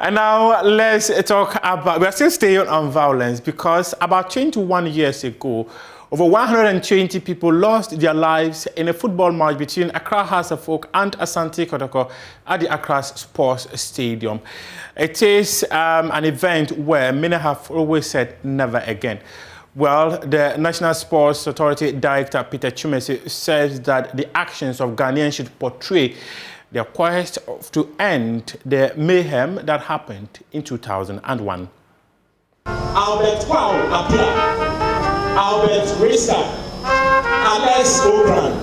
And now let's talk about, we are still staying on violence because about 21 years ago, over 120 people lost their lives in a football match between Accra Hearts of Oak and Asante Kotoko at the Accra Sports Stadium. It is an event where many have always said never again. Well, the National Sports Authority Director Peter Chumesi says that the actions of Ghanaians should portray their quest to end the mayhem that happened in 2001. Albert Wow Apia, Albert Racer, Alex Okran,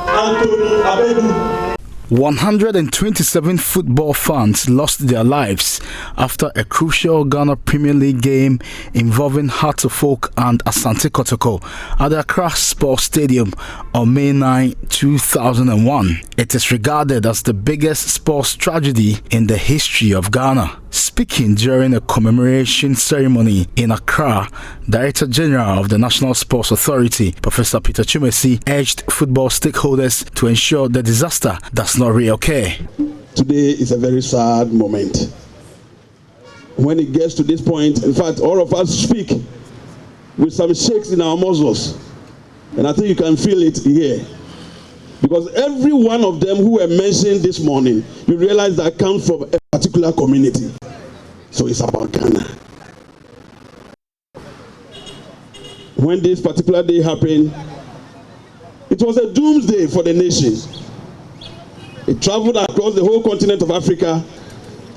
Anthony Abedu. 127 football fans lost their lives after a crucial Ghana Premier League game involving Hearts of Oak and Asante Kotoko at the Accra Sports Stadium on May 9, 2001. It is regarded as the biggest sports tragedy in the history of Ghana. Speaking during a commemoration ceremony in Accra, Director General of the National Sports Authority, Professor Peter Chumesi, urged football stakeholders to ensure the disaster does not reoccur. Today is a very sad moment. When it gets to this point, in fact, all of us speak with some shakes in our muscles. And I think you can feel it here. Because every one of them who were mentioned this morning, you realize that comes from a particular community. So it's about Ghana. When this particular day happened, it was a doomsday for the nation. It traveled across the whole continent of Africa,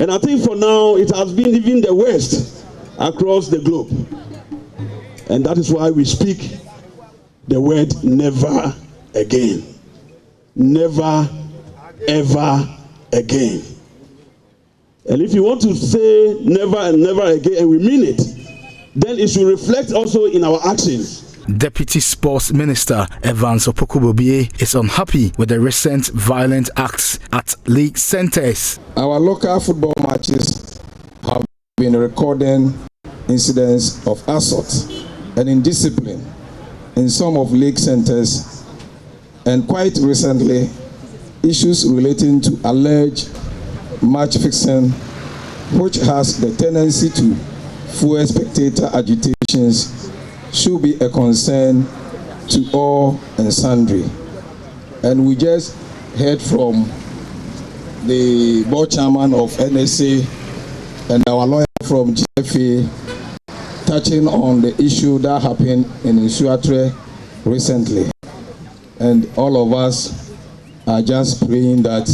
and I think for now it has been even the West across the globe. And that is why we speak the word never again. Never, ever again. And if you want to say never and never again, and we mean it, then it should reflect also in our actions. Deputy Sports Minister Evans Opoku-Bobie is unhappy with the recent violent acts at league centres. Our local football matches have been recording incidents of assault and indiscipline in some of league centres, and quite recently, issues relating to alleged match fixing, which has the tendency to fuel spectator agitations, should be a concern to all and sundry. And we just heard from the board chairman of NSA and our lawyer from GFA touching on the issue that happened in Nsuatre recently. And all of us are just praying that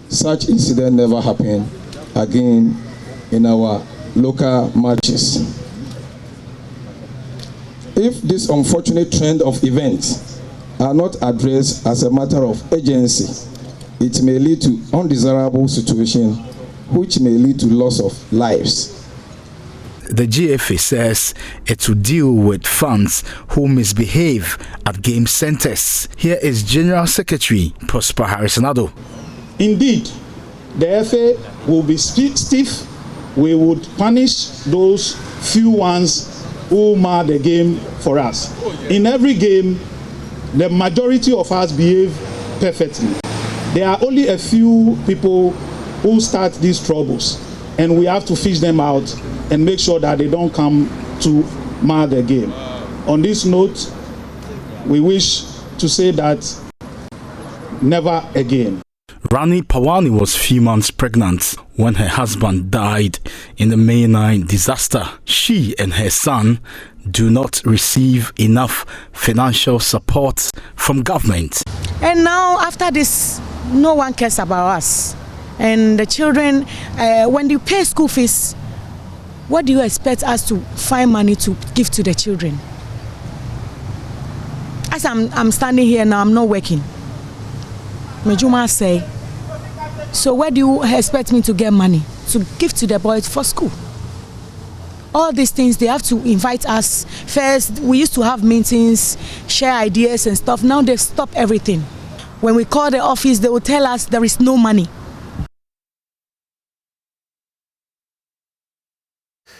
such incident never happen again in our local matches. If this unfortunate trend of events are not addressed as a matter of urgency, it may lead to undesirable situation which may lead to loss of lives. The GFA says it will deal with fans who misbehave at game centres. Here is General Secretary Prosper Harrisonado. Indeed, the FA will be stiff. We would punish those few ones who mar the game for us. In every game, the majority of us behave perfectly. There are only a few people who start these troubles, and we have to fish them out and make sure that they don't come to mar the game. On this note, we wish to say that never again. Rani Pawani was few months pregnant when her husband died in the May 9 disaster. She and her son do not receive enough financial support from government. And now after this, no one cares about us. And the children, when you pay school fees, what do you expect us to find money to give to the children? As I'm standing here now, I'm not working. Mejuma say, so where do you expect me to get money to give to the boys for school? All these things, they have to invite us. First, we used to have meetings, share ideas and stuff. Now they've stopped everything. When we call the office, they will tell us there is no money.